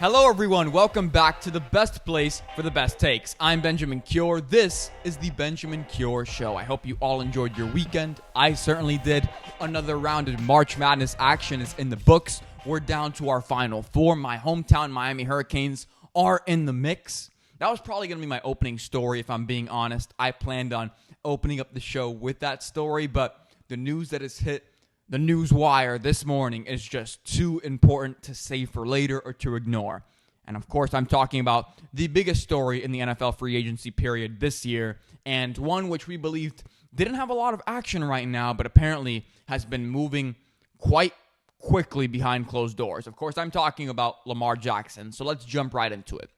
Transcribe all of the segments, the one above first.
Hello everyone, welcome back to the best place for the best takes. I'm Benjamin Cure. This is the Benjamin Cure Show. I hope you all enjoyed your weekend. I certainly did. Another round of March Madness action is in the books. We're down to our Final Four. My hometown Miami Hurricanes are in the mix. That was probably going to be my opening story if I'm being honest. I planned on opening up the show with that story, but the news that has hit the news wire this morning is just too important to save for later or to ignore. And of course, I'm talking about the biggest story in the NFL free agency period this year, and one which we believed didn't have a lot of action right now, but apparently has been moving quite quickly behind closed doors. Of course, I'm talking about Lamar Jackson, so let's jump right into it.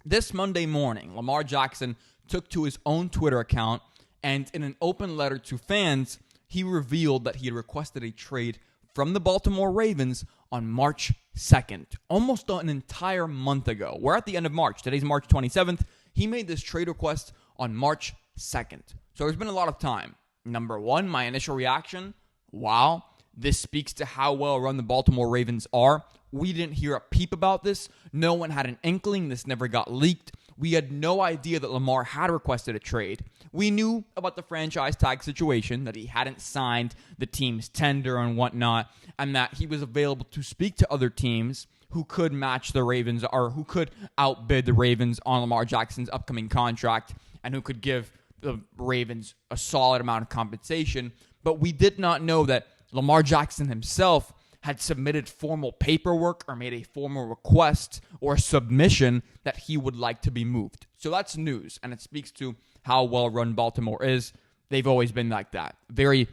This Monday morning, Lamar Jackson took to his own Twitter account, and in an open letter to fans, he revealed that he had requested a trade from the Baltimore Ravens on March 2nd, almost an entire month ago. We're at the end of March. Today's March 27th. He made this trade request on March 2nd. So there's been a lot of time. Number one, my initial reaction, wow, this speaks to how well run the Baltimore Ravens are. We didn't hear a peep about this. No one had an inkling. This never got leaked. We had no idea that Lamar had requested a trade. We knew about the franchise tag situation, that he hadn't signed the team's tender and whatnot, and that he was available to speak to other teams who could match the Ravens or who could outbid the Ravens on Lamar Jackson's upcoming contract and who could give the Ravens a solid amount of compensation. But we did not know that Lamar Jackson himself had submitted formal paperwork or made a formal request or submission that he would like to be moved. So that's news, and it speaks to how well-run Baltimore is. They've always been like that. Very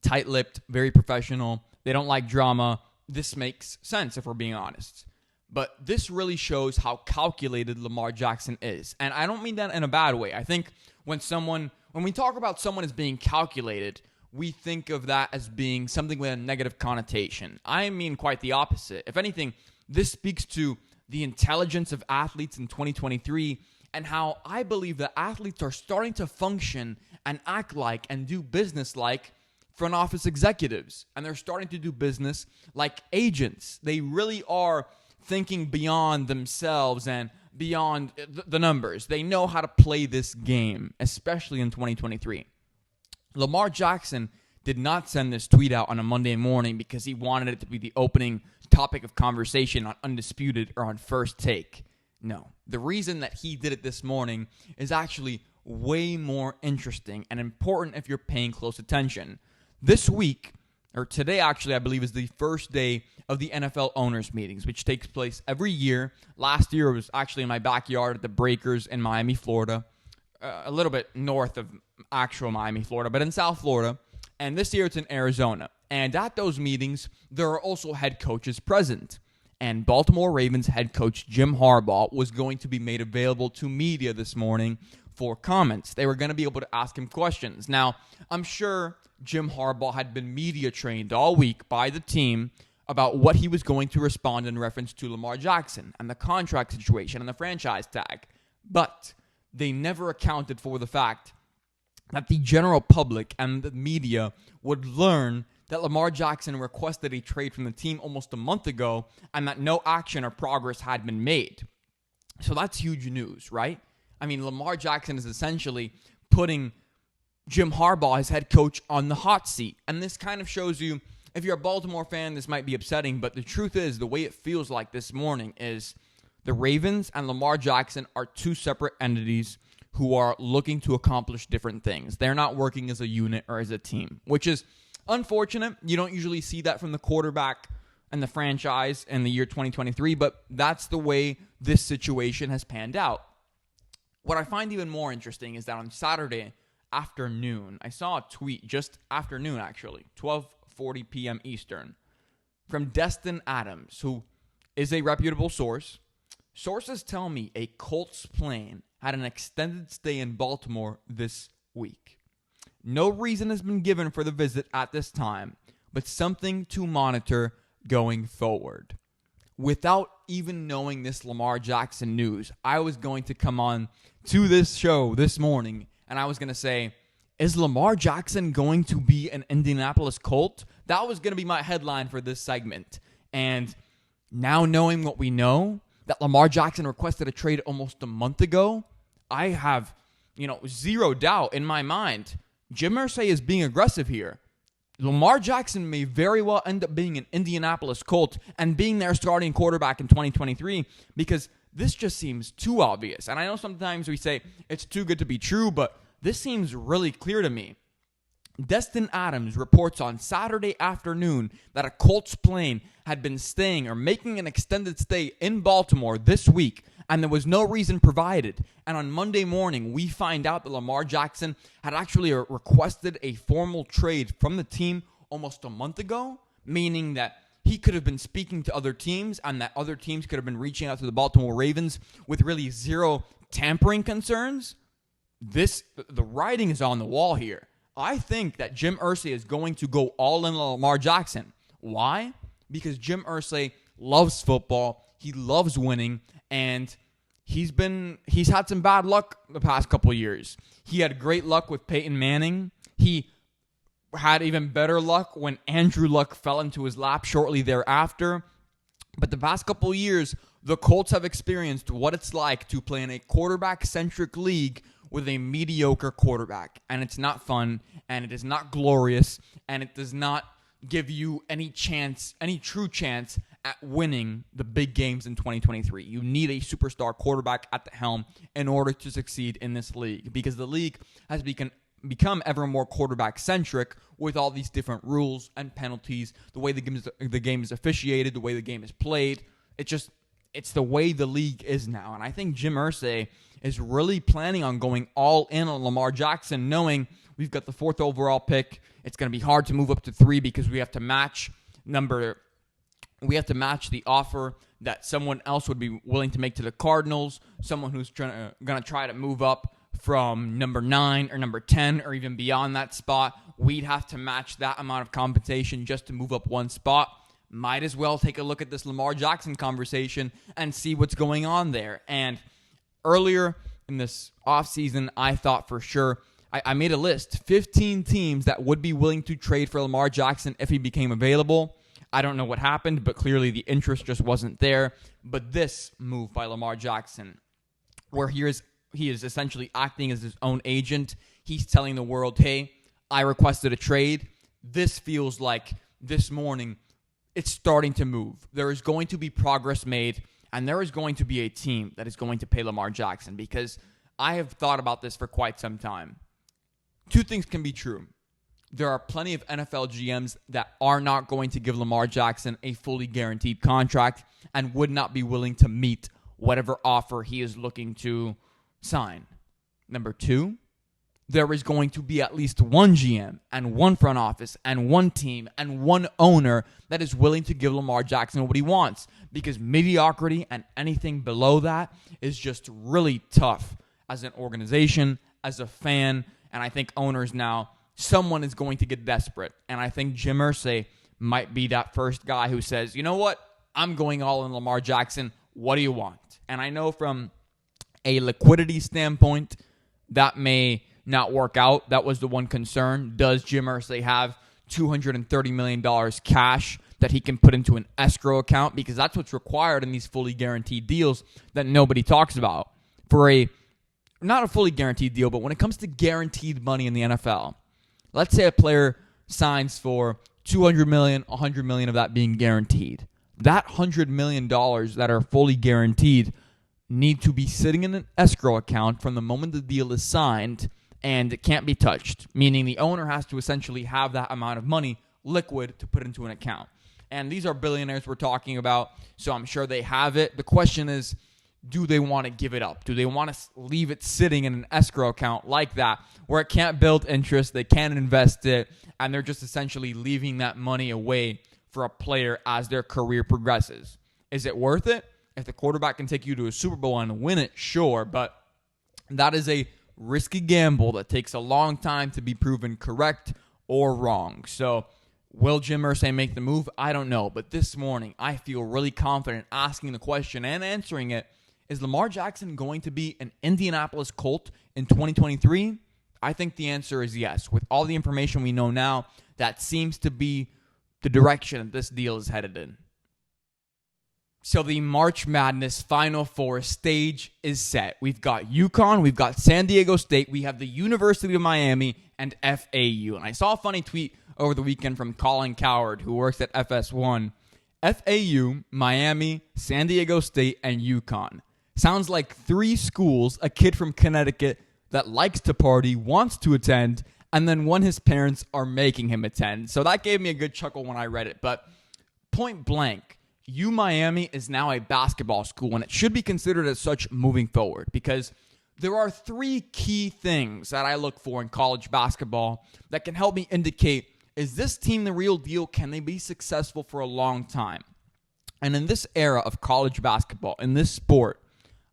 tight-lipped, very professional. They don't like drama. This makes sense if we're being honest. But this really shows how calculated Lamar Jackson is. And I don't mean that in a bad way. I think when we talk about someone as being calculated, we think of that as being something with a negative connotation. I mean quite the opposite. If anything, this speaks to the intelligence of athletes in 2023 and how I believe that athletes are starting to function and act like and do business like front office executives. And they're starting to do business like agents. They really are thinking beyond themselves and beyond the numbers. They know how to play this game, especially in 2023. Lamar Jackson did not send this tweet out on a Monday morning because he wanted it to be the opening topic of conversation on Undisputed or on First Take. No. The reason that he did it this morning is actually way more interesting and important if you're paying close attention. This week, or today actually, I believe is the first day of the NFL owners meetings, which takes place every year. Last year it was actually in my backyard at the Breakers in Miami, Florida. A little bit north of actual Miami, Florida, but in South Florida. And this year it's in Arizona. And at those meetings, there are also head coaches present. And Baltimore Ravens head coach Jim Harbaugh was going to be made available to media this morning for comments. They were going to be able to ask him questions. Now, I'm sure Jim Harbaugh had been media trained all week by the team about what he was going to respond in reference to Lamar Jackson and the contract situation and the franchise tag. But they never accounted for the fact that the general public and the media would learn that Lamar Jackson requested a trade from the team almost a month ago and that no action or progress had been made. So that's huge news, right? I mean, Lamar Jackson is essentially putting Jim Harbaugh, his head coach, on the hot seat. And this kind of shows you, if you're a Baltimore fan, this might be upsetting, but the truth is, the way it feels like this morning is the Ravens and Lamar Jackson are two separate entities who are looking to accomplish different things. They're not working as a unit or as a team, which is unfortunate. You don't usually see that from the quarterback and the franchise in the year 2023, but that's the way this situation has panned out. What I find even more interesting is that on Saturday afternoon, I saw a tweet, just afternoon actually, 12:40 p.m. Eastern, from Destin Adams, who is a reputable source. Sources tell me a Colts plane had an extended stay in Baltimore this week. No reason has been given for the visit at this time, but something to monitor going forward. Without even knowing this Lamar Jackson news, I was going to come on to this show this morning, and I was going to say, is Lamar Jackson going to be an Indianapolis Colt? That was going to be my headline for this segment. And Now knowing what we know, that Lamar Jackson requested a trade almost a month ago, I have, zero doubt in my mind. Jim Irsay is being aggressive here. Lamar Jackson may very well end up being an Indianapolis Colt and being their starting quarterback in 2023 because this just seems too obvious. And I know sometimes we say it's too good to be true, but this seems really clear to me. Destin Adams reports on Saturday afternoon that a Colts plane had been staying or making an extended stay in Baltimore this week, and there was no reason provided. And on Monday morning, we find out that Lamar Jackson had actually requested a formal trade from the team almost a month ago, meaning that he could have been speaking to other teams and that other teams could have been reaching out to the Baltimore Ravens with really zero tampering concerns. The writing is on the wall here. I think that Jim Irsay is going to go all in on Lamar Jackson. Why? Because Jim Irsay loves football. He loves winning, and he's had some bad luck the past couple of years. He had great luck with Peyton Manning. He had even better luck when Andrew Luck fell into his lap shortly thereafter. But the past couple of years, the Colts have experienced what it's like to play in a quarterback-centric league with a mediocre quarterback. And it's not fun, and it is not glorious, and it does not give you any true chance at winning the big games in 2023. You need a superstar quarterback at the helm in order to succeed in this league, because the league has become ever more quarterback-centric with all these different rules and penalties, the way the game is officiated, the way the game is played. It's the way the league is now. And I think Jim Irsay is really planning on going all in on Lamar Jackson, knowing we've got the 4th overall pick. It's going to be hard to move up to 3 because we have to match the offer that someone else would be willing to make to the Cardinals, someone who's going to try to move up from number 9 or number 10 or even beyond that spot. We'd have to match that amount of compensation just to move up one spot. Might as well take a look at this Lamar Jackson conversation and see what's going on there. And earlier in this offseason, I thought for sure, I made a list, 15 teams that would be willing to trade for Lamar Jackson if he became available. I don't know what happened, but clearly the interest just wasn't there. But this move by Lamar Jackson, where he is essentially acting as his own agent, he's telling the world, hey, I requested a trade. This feels like this morning it's starting to move. There is going to be progress made, and there is going to be a team that is going to pay Lamar Jackson, because I have thought about this for quite some time. Two things can be true. There are plenty of NFL GMs that are not going to give Lamar Jackson a fully guaranteed contract and would not be willing to meet whatever offer he is looking to sign. Number two, there is going to be at least one GM and one front office and one team and one owner that is willing to give Lamar Jackson what he wants, because mediocrity and anything below that is just really tough as an organization, as a fan, and I think owners now, someone is going to get desperate, and I think Jim Irsay might be that first guy who says, you know what, I'm going all in Lamar Jackson, what do you want? And I know from a liquidity standpoint, that may not work out. That was the one concern. Does Jim Irsay have $230 million cash that he can put into an escrow account? Because that's what's required in these fully guaranteed deals that nobody talks about. Not a fully guaranteed deal, but when it comes to guaranteed money in the NFL, let's say a player signs for $200 million, $100 million of that being guaranteed. That $100 million that are fully guaranteed need to be sitting in an escrow account from the moment the deal is signed, and it can't be touched, meaning the owner has to essentially have that amount of money liquid to put into an account. And these are billionaires we're talking about, so I'm sure they have it. The question is, do they want to give it up? Do they want to leave it sitting in an escrow account like that, where it can't build interest, they can't invest it, and they're just essentially leaving that money away for a player as their career progresses? Is it worth it? If the quarterback can take you to a Super Bowl and win it, sure, but that is a risky gamble that takes a long time to be proven correct or wrong. So will Jim Irsay make the move? I don't know, but this morning I feel really confident asking the question and answering it. Is Lamar Jackson going to be an Indianapolis Colt in 2023? I think the answer is yes. With all the information we know now, that seems to be the direction this deal is headed in. So the March Madness Final Four stage is set. We've got UConn, we've got San Diego State, we have the University of Miami, and FAU. And I saw a funny tweet over the weekend from Colin Coward, who works at FS1. FAU, Miami, San Diego State, and UConn. Sounds like 3 schools a kid from Connecticut that likes to party, wants to attend, and then one his parents are making him attend. So that gave me a good chuckle when I read it. But point blank, UMiami is now a basketball school, and it should be considered as such moving forward because there are 3 key things that I look for in college basketball that can help me indicate, is this team the real deal? Can they be successful for a long time? And in this era of college basketball, in this sport,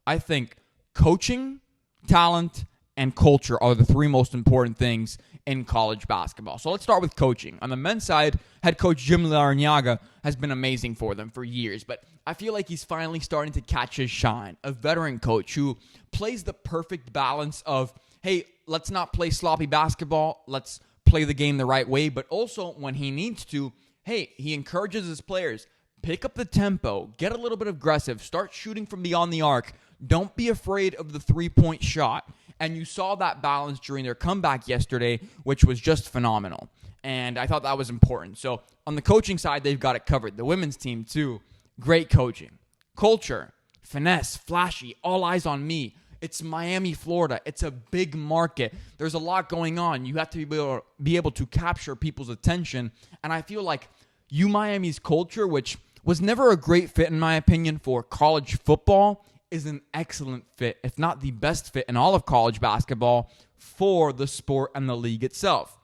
I think coaching, talent, and culture are the 3 most important things in college basketball. So let's start with coaching. On the men's side, head coach Jim Larrañaga has been amazing for them for years, but I feel like he's finally starting to catch his shine. A veteran coach who plays the perfect balance of, hey, let's not play sloppy basketball, let's play the game the right way, but also when he needs to, hey, he encourages his players, pick up the tempo, get a little bit aggressive, start shooting from beyond the arc, don't be afraid of the 3-point shot. And you saw that balance during their comeback yesterday, which was just phenomenal. And I thought that was important. So on the coaching side, they've got it covered. The women's team, too, great coaching. Culture, finesse, flashy, all eyes on me. It's Miami, Florida. It's a big market. There's a lot going on. You have to be able to capture people's attention. And I feel like UMiami's culture, which was never a great fit, in my opinion, for college football, is an excellent fit, if not the best fit in all of college basketball for the sport and the league itself.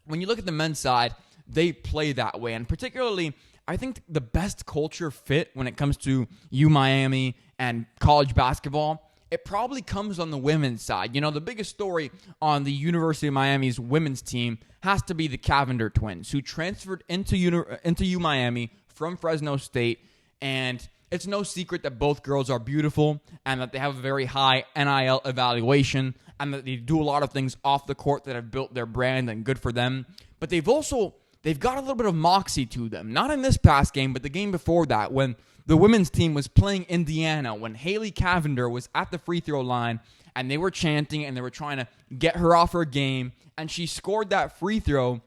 When you look at the men's side, they play that way. And particularly, I think the best culture fit when it comes to UMiami and college basketball, it probably comes on the women's side. You know, the biggest story on the University of Miami's women's team has to be the Cavender twins, who transferred into UMiami from Fresno State. And it's no secret that both girls are beautiful and that they have a very high NIL evaluation and that they do a lot of things off the court that have built their brand, and good for them. But they've got a little bit of moxie to them. Not in this past game, but the game before that, when the women's team was playing Indiana, when Haley Cavender was at the free throw line and they were chanting and they were trying to get her off her game, and she scored that free throw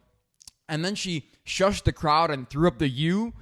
and then she shushed the crowd and threw up the U.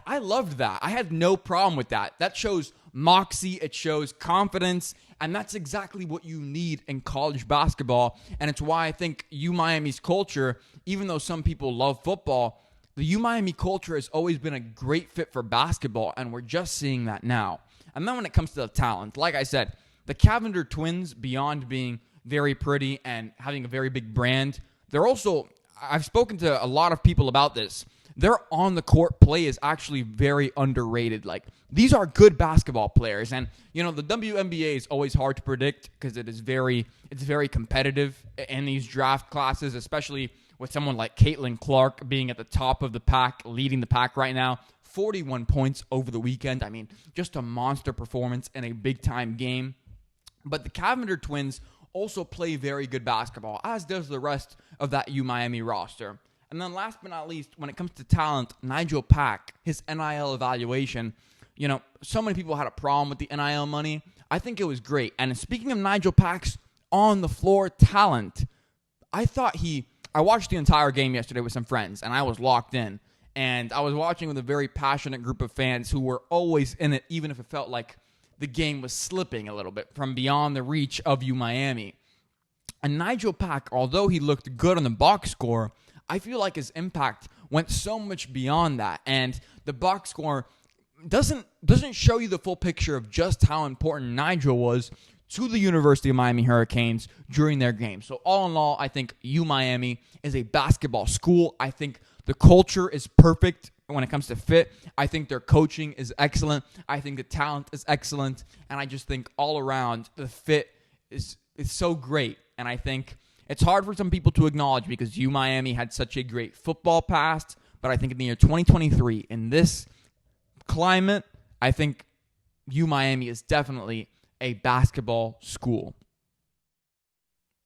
I loved that. I had no problem with that. That shows moxie. It shows confidence. And that's exactly what you need in college basketball. And it's why I think UMiami's culture, even though some people love football, the UMiami culture has always been a great fit for basketball. And we're just seeing that now. And then when it comes to the talent, like I said, the Cavender twins, beyond being very pretty and having a very big brand, they're also, I've spoken to a lot of people about this, their on-the-court play is actually very underrated. Like, these are good basketball players. And, you know, the WNBA is always hard to predict because it's very competitive in these draft classes, especially with someone like Caitlin Clark being at the top of the pack, leading the pack right now. 41 points over the weekend. I mean, just a monster performance in a big-time game. But the Cavender twins also play very good basketball, as does the rest of that UMiami roster. And then last but not least, when it comes to talent, Nigel Pack, his NIL evaluation, you know, so many people had a problem with the NIL money. I think it was great. And speaking of Nigel Pack's on-the-floor talent, I watched the entire game yesterday with some friends, and I was locked in. And I was watching with a very passionate group of fans who were always in it, even if it felt like the game was slipping a little bit from beyond the reach of UMiami. And Nigel Pack, although he looked good on the box score, I feel like his impact went so much beyond that. And the box score doesn't show you the full picture of just how important Nigel was to the University of Miami Hurricanes during their game. So all in all, I think UMiami is a basketball school. I think the culture is perfect when it comes to fit. I think their coaching is excellent. I think the talent is excellent. And I just think all around the fit is so great. And I think it's hard for some people to acknowledge because UMiami had such a great football past. But I think in the year 2023, in this climate, I think UMiami is definitely a basketball school.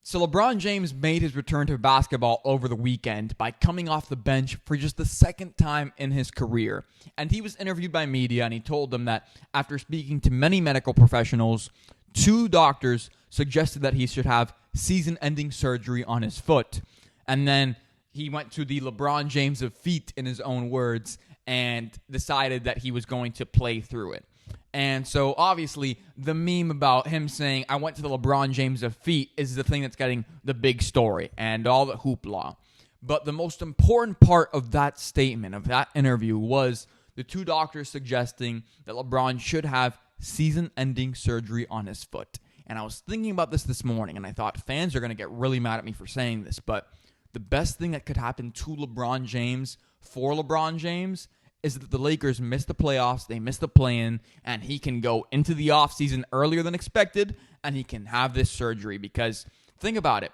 So LeBron James made his return to basketball over the weekend by coming off the bench for just the second time in his career. And he was interviewed by media, and he told them that after speaking to many medical professionals, 2 doctors suggested that he should have season-ending surgery on his foot. And then he went to the LeBron James of feet, in his own words, and decided that he was going to play through it. And so, obviously, the meme about him saying, I went to the LeBron James of feet, is the thing that's getting the big story and all the hoopla. But the most important part of that statement, of that interview, was the 2 doctors suggesting that LeBron should have season-ending surgery on his foot. And I was thinking about this morning, and I thought fans are going to get really mad at me for saying this, but the best thing that could happen to LeBron James, for LeBron James, is that the Lakers miss the playoffs, they miss the play-in, and he can go into the offseason earlier than expected, and he can have this surgery. Because think about it.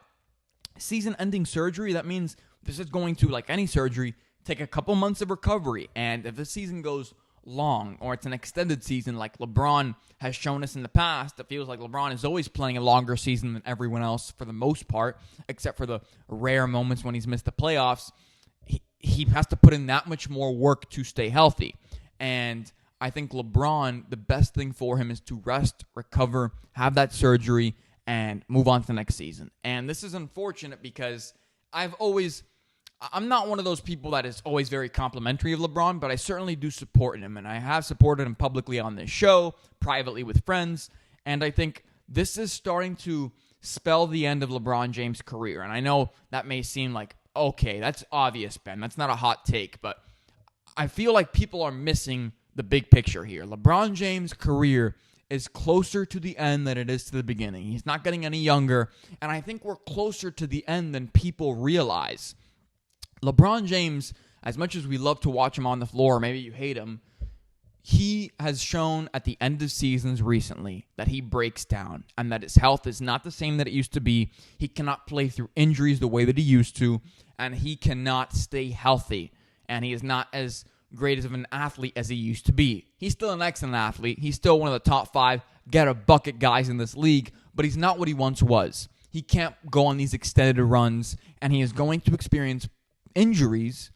Season-ending surgery, that means this is going to, like any surgery, take a couple months of recovery. And if the season goes long, or it's an extended season like LeBron has shown us in the past, it feels like LeBron is always playing a longer season than everyone else for the most part, except for the rare moments when he's missed the playoffs. He has to put in that much more work to stay healthy. And I think LeBron, the best thing for him is to rest, recover, have that surgery, and move on to the next season. And this is unfortunate because I'm not one of those people that is always very complimentary of LeBron, but I certainly do support him. And I have supported him publicly on this show, privately with friends. And I think this is starting to spell the end of LeBron James' career. And I know that may seem like, okay, that's obvious, Ben. That's not a hot take, but I feel like people are missing the big picture here. LeBron James' career is closer to the end than it is to the beginning. He's not getting any younger, and I think we're closer to the end than people realize. LeBron James, as much as we love to watch him on the floor, maybe you hate him, he has shown at the end of seasons recently that he breaks down and that his health is not the same that it used to be. He cannot play through injuries the way that he used to, and he cannot stay healthy. And he is not as great of an athlete as he used to be. He's still an excellent athlete. He's still one of the top 5 get-a-bucket guys in this league, but he's not what he once was. He can't go on these extended runs, and he is going to experience injuries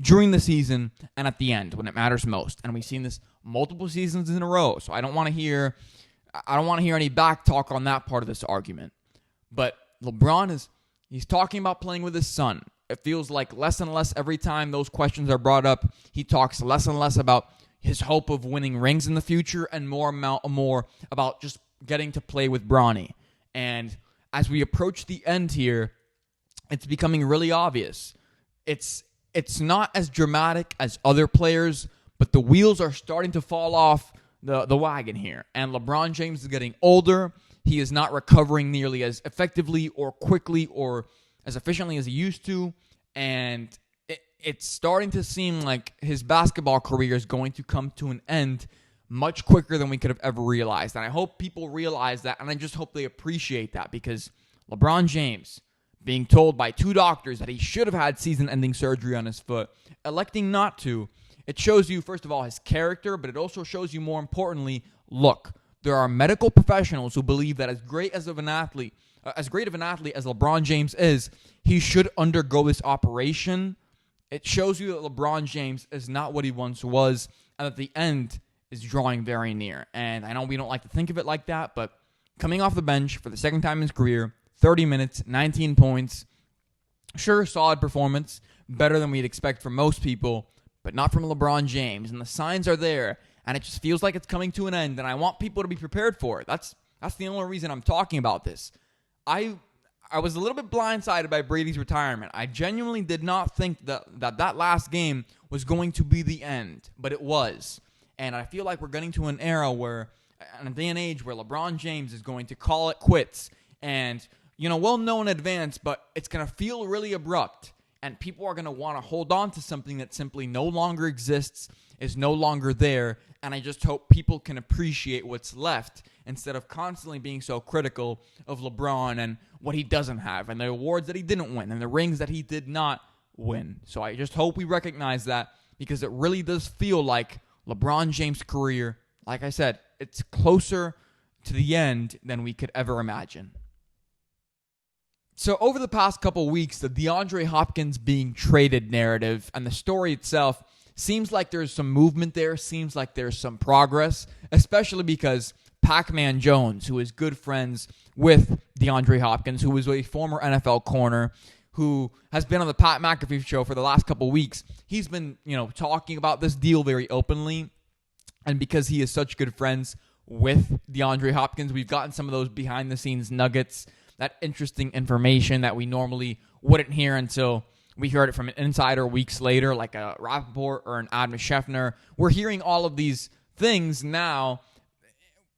during the season and at the end when it matters most. And we've seen this multiple seasons in a row. So I don't want to hear any back talk on that part of this argument. But LeBron he's talking about playing with his son. It feels like less and less every time those questions are brought up. He talks less and less about his hope of winning rings in the future and more about just getting to play with Bronny. And as we approach the end here, it's becoming really obvious. It's not as dramatic as other players, but the wheels are starting to fall off the wagon here. And LeBron James is getting older. He is not recovering nearly as effectively or quickly or as efficiently as he used to. And it's starting to seem like his basketball career is going to come to an end much quicker than we could have ever realized. And I hope people realize that, and I just hope they appreciate that, because LeBron James being told by 2 doctors that he should have had season-ending surgery on his foot, electing not to, it shows you, first of all, his character, but it also shows you, more importantly, look, there are medical professionals who believe that as great of an athlete as LeBron James is, he should undergo this operation. It shows you that LeBron James is not what he once was, and that the end is drawing very near. And I know we don't like to think of it like that, but coming off the bench for the second time in his career, 30 minutes, 19 points. Sure, solid performance. Better than we'd expect from most people, but not from LeBron James. And the signs are there, and it just feels like it's coming to an end, and I want people to be prepared for it. That's the only reason I'm talking about this. I was a little bit blindsided by Brady's retirement. I genuinely did not think that last game was going to be the end, but it was. And I feel like we're getting to an era where, in a day and age where LeBron James is going to call it quits. And we'll know in advance, but it's going to feel really abrupt. And people are going to want to hold on to something that simply no longer exists, is no longer there. And I just hope people can appreciate what's left instead of constantly being so critical of LeBron and what he doesn't have and the awards that he didn't win and the rings that he did not win. So I just hope we recognize that, because it really does feel like LeBron James' career, like I said, it's closer to the end than we could ever imagine. So over the past couple weeks, the DeAndre Hopkins being traded narrative and the story itself seems like there's some movement there, seems like there's some progress, especially because Pac-Man Jones, who is good friends with DeAndre Hopkins, who was a former NFL corner, who has been on the Pat McAfee show for the last couple weeks, he's been, talking about this deal very openly. And because he is such good friends with DeAndre Hopkins, we've gotten some of those behind-the-scenes nuggets, that interesting information that we normally wouldn't hear until we heard it from an insider weeks later, like a Rappaport or an Adam Scheffner. We're hearing all of these things now.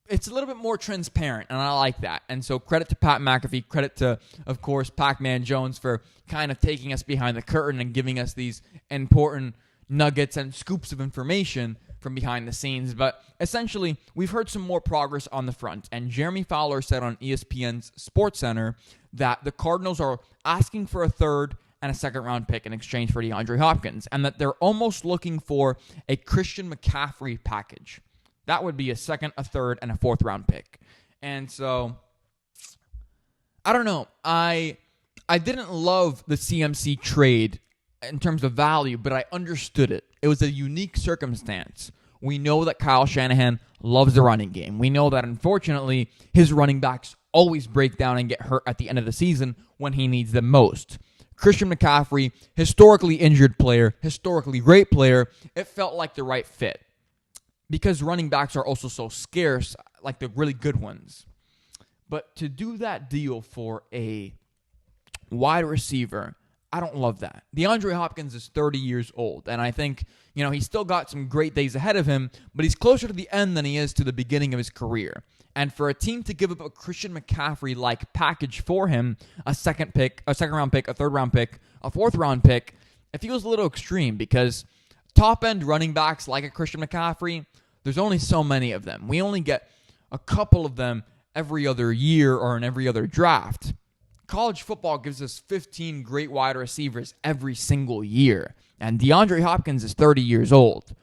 It's a little bit more transparent, and I like that. And so credit to Pat McAfee, credit to, of course, Pac-Man Jones for kind of taking us behind the curtain and giving us these important nuggets and scoops of information from behind the scenes. But essentially, we've heard some more progress on the front. And Jeremy Fowler said on ESPN's SportsCenter that the Cardinals are asking for a third and a second-round pick in exchange for DeAndre Hopkins, and that they're almost looking for a Christian McCaffrey package. That would be a second, a third, and a fourth-round pick. And so, I don't know. I didn't love the CMC trade in terms of value, but I understood it. It was a unique circumstance. We know that Kyle Shanahan loves the running game. We know that, unfortunately, his running backs always break down and get hurt at the end of the season when he needs them most. Christian McCaffrey, historically injured player, historically great player, it felt like the right fit. Because running backs are also so scarce, like the really good ones. But to do that deal for a wide receiver, I don't love that. DeAndre Hopkins is 30 years old, and I think, he's still got some great days ahead of him, but he's closer to the end than he is to the beginning of his career. And for a team to give up a Christian McCaffrey-like package for him, a second-round pick, a third-round pick, a fourth-round pick, it feels a little extreme because top-end running backs like a Christian McCaffrey, there's only so many of them. We only get a couple of them every other year or in every other draft. College football gives us 15 great wide receivers every single year. And DeAndre Hopkins is 30 years old.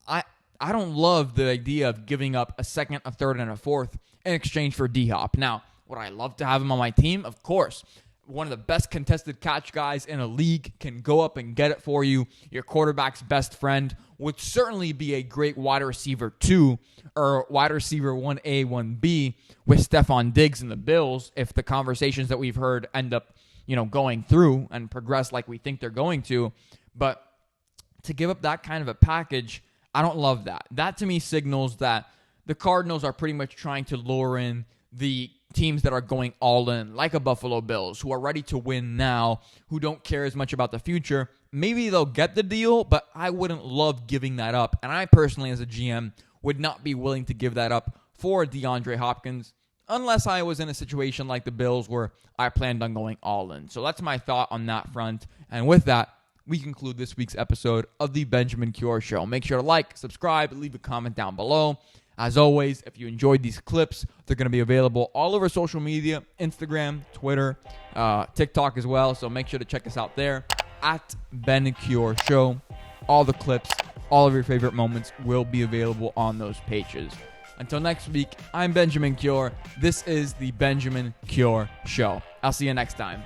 I don't love the idea of giving up a second, a third, and a fourth in exchange for D-Hop. Now, would I love to have him on my team? Of course. One of the best contested catch guys in a league can go up and get it for you. Your quarterback's best friend would certainly be a great wide receiver 2 or wide receiver 1A, 1B with Stephon Diggs and the Bills if the conversations that we've heard end up, going through and progress like we think they're going to. But to give up that kind of a package, I don't love that. That to me signals that the Cardinals are pretty much trying to lure in the teams that are going all in, like a Buffalo Bills, who are ready to win now, who don't care as much about the future. Maybe they'll get the deal, but I wouldn't love giving that up. And I personally, as a GM, would not be willing to give that up for DeAndre Hopkins unless I was in a situation like the Bills where I planned on going all in. So that's my thought on that front. And with that, we conclude this week's episode of the Benjamin Cure Show. Make sure to like, subscribe, leave a comment down below. As always, if you enjoyed these clips, they're going to be available all over social media, Instagram, Twitter, TikTok as well. So make sure to check us out there at Ben Cure Show. All the clips, all of your favorite moments will be available on those pages. Until next week, I'm Benjamin Cure. This is the Benjamin Cure Show. I'll see you next time.